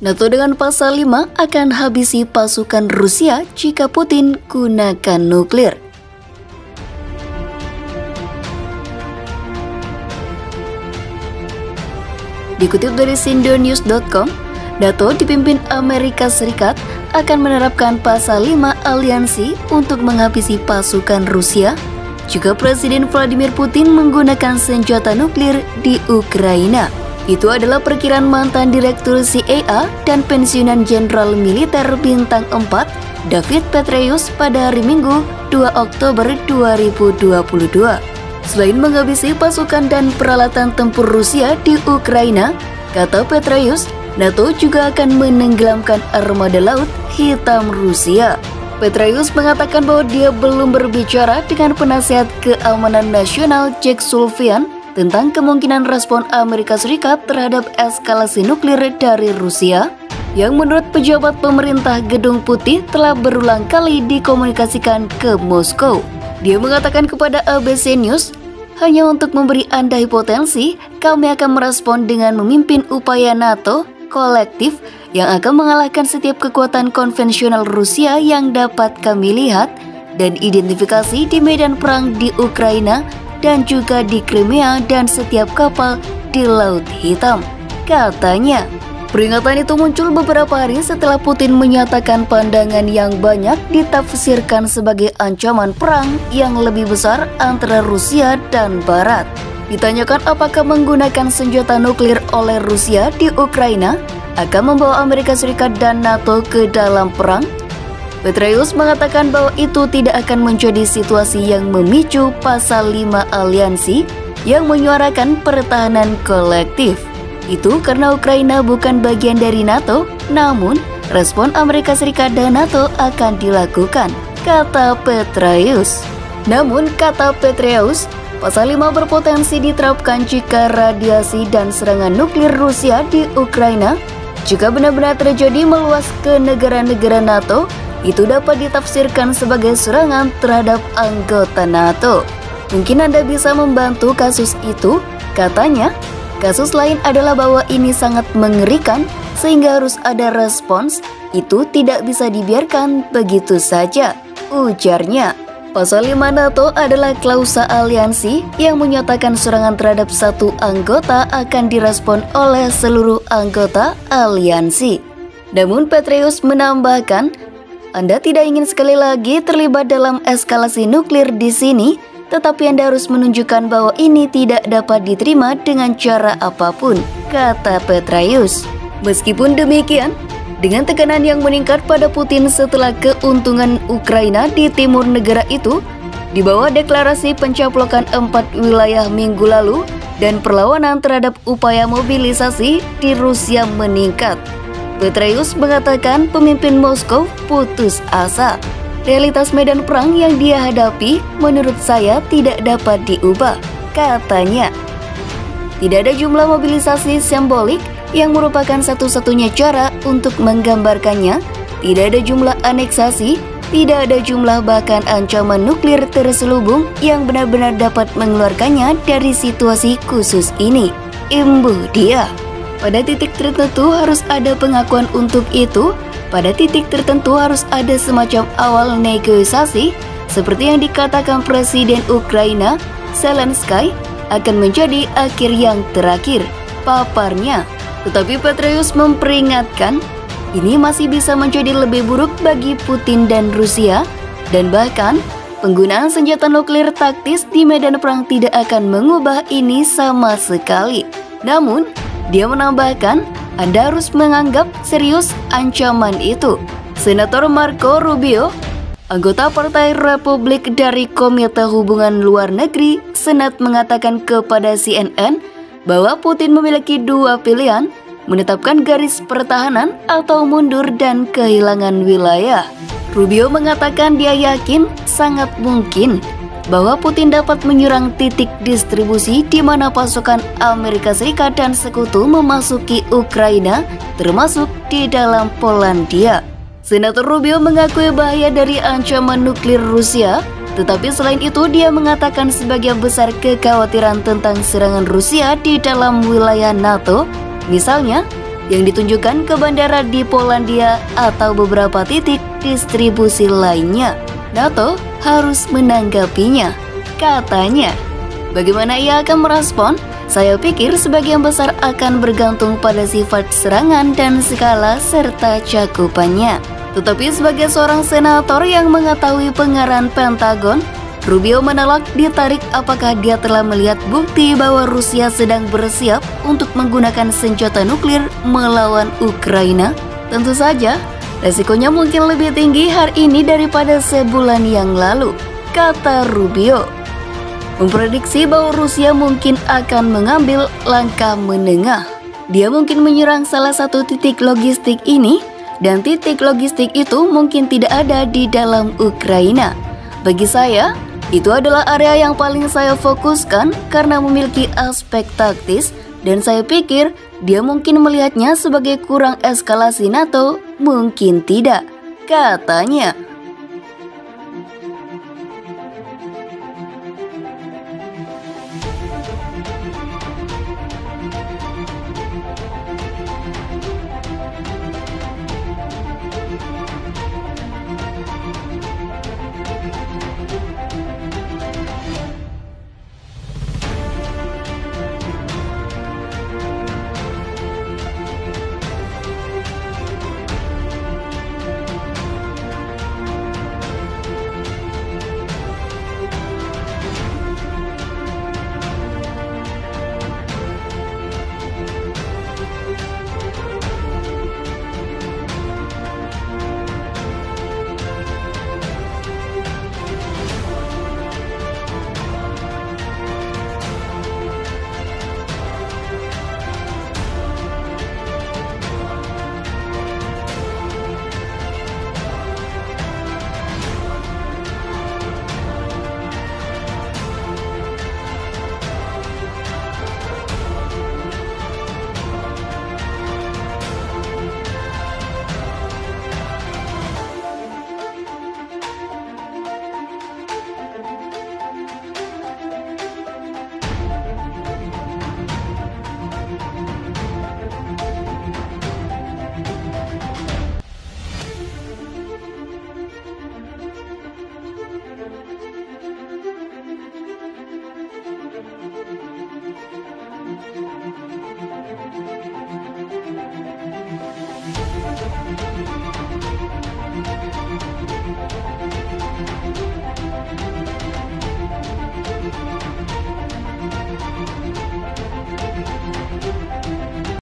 NATO dengan pasal 5 akan habisi pasukan Rusia jika Putin gunakan nuklir. Dikutip dari sindonews.com, NATO dipimpin Amerika Serikat akan menerapkan pasal 5 aliansi untuk menghabisi pasukan Rusia jika Presiden Vladimir Putin menggunakan senjata nuklir di Ukraina. Itu adalah perkiraan mantan Direktur CIA dan pensiunan Jenderal Militer Bintang 4 David Petraeus pada hari Minggu 2 Oktober 2022. Selain menghabisi pasukan dan peralatan tempur Rusia di Ukraina, kata Petraeus, NATO juga akan menenggelamkan armada laut hitam Rusia. Petraeus mengatakan bahwa dia belum berbicara dengan penasihat keamanan nasional Jake Sullivan tentang kemungkinan respon Amerika Serikat terhadap eskalasi nuklir dari Rusia, yang menurut pejabat pemerintah Gedung Putih telah berulang kali dikomunikasikan ke Moskow. Dia mengatakan kepada ABC News, hanya untuk memberi Anda hipotensi, kami akan merespon dengan memimpin upaya NATO kolektif yang akan mengalahkan setiap kekuatan konvensional Rusia yang dapat kami lihat dan identifikasi di medan perang di Ukraina dan juga di Crimea dan setiap kapal di Laut Hitam, katanya. Peringatan itu muncul beberapa hari setelah Putin menyatakan pandangan yang banyak ditafsirkan sebagai ancaman perang yang lebih besar antara Rusia dan Barat. Ditanyakan apakah menggunakan senjata nuklir oleh Rusia di Ukraina akan membawa Amerika Serikat dan NATO ke dalam perang, Petraeus mengatakan bahwa itu tidak akan menjadi situasi yang memicu pasal 5 aliansi yang menyuarakan pertahanan kolektif. Itu karena Ukraina bukan bagian dari NATO, namun respon Amerika Serikat dan NATO akan dilakukan, kata Petraeus. Namun, kata Petraeus, pasal 5 berpotensi diterapkan jika radiasi dan serangan nuklir Rusia di Ukraina jika benar-benar terjadi meluas ke negara-negara NATO, itu dapat ditafsirkan sebagai serangan terhadap anggota NATO. Mungkin Anda bisa membantu kasus itu, katanya. Kasus lain adalah bahwa ini sangat mengerikan sehingga harus ada respons, itu tidak bisa dibiarkan begitu saja, ujarnya. Pasal 5 NATO adalah klausa aliansi yang menyatakan serangan terhadap satu anggota akan direspon oleh seluruh anggota aliansi. Namun Petraeus menambahkan, Anda tidak ingin sekali lagi terlibat dalam eskalasi nuklir di sini, tetapi Anda harus menunjukkan bahwa ini tidak dapat diterima dengan cara apapun, kata Petraeus. Meskipun demikian, dengan tekanan yang meningkat pada Putin setelah keuntungan Ukraina di timur negara itu, di bawah deklarasi pencaplokan 4 wilayah minggu lalu dan perlawanan terhadap upaya mobilisasi di Rusia meningkat, Petraeus mengatakan pemimpin Moskow putus asa. Realitas medan perang yang dia hadapi menurut saya tidak dapat diubah, katanya. Tidak ada jumlah mobilisasi simbolik yang merupakan satu-satunya cara untuk menggambarkannya, tidak ada jumlah aneksasi, tidak ada jumlah bahkan ancaman nuklir terselubung yang benar-benar dapat mengeluarkannya dari situasi khusus ini, imbuh dia. Pada titik tertentu harus ada pengakuan untuk itu. Pada titik tertentu harus ada semacam awal negosiasi, seperti yang dikatakan Presiden Ukraina, Zelensky, akan menjadi akhir yang terakhir, paparnya. Tetapi Petraeus memperingatkan, ini masih bisa menjadi lebih buruk bagi Putin dan Rusia, dan bahkan penggunaan senjata nuklir taktis di medan perang tidak akan mengubah ini sama sekali. Namun, dia menambahkan, Anda harus menganggap serius ancaman itu. Senator Marco Rubio, anggota Partai Republik dari Komite Hubungan Luar Negeri Senat, mengatakan kepada CNN bahwa Putin memiliki dua pilihan, menetapkan garis pertahanan atau mundur dan kehilangan wilayah. Rubio mengatakan dia yakin sangat mungkin bahwa Putin dapat menyerang titik distribusi di mana pasukan Amerika Serikat dan sekutu memasuki Ukraina, termasuk di dalam Polandia. Senator Rubio mengakui bahaya dari ancaman nuklir Rusia, tetapi selain itu dia mengatakan sebagian besar kekhawatiran tentang serangan Rusia di dalam wilayah NATO, misalnya yang ditunjukkan ke bandara di Polandia atau beberapa titik distribusi lainnya. NATO harus menanggapinya, katanya. Bagaimana ia akan merespon? Saya pikir sebagian besar akan bergantung pada sifat serangan dan skala serta cakupannya. Tetapi sebagai seorang senator yang mengetahui pengarahan Pentagon, Rubio menolak ditarik apakah dia telah melihat bukti bahwa Rusia sedang bersiap untuk menggunakan senjata nuklir melawan Ukraina. Tentu saja, resikonya mungkin lebih tinggi hari ini daripada sebulan yang lalu, kata Rubio. Memprediksi bahwa Rusia mungkin akan mengambil langkah menengah. Dia mungkin menyerang salah satu titik logistik ini, dan titik logistik itu mungkin tidak ada di dalam Ukraina. Bagi saya, itu adalah area yang paling saya fokuskan karena memiliki aspek taktis, dan saya pikir dia mungkin melihatnya sebagai kurang eskalasi NATO, mungkin tidak, katanya.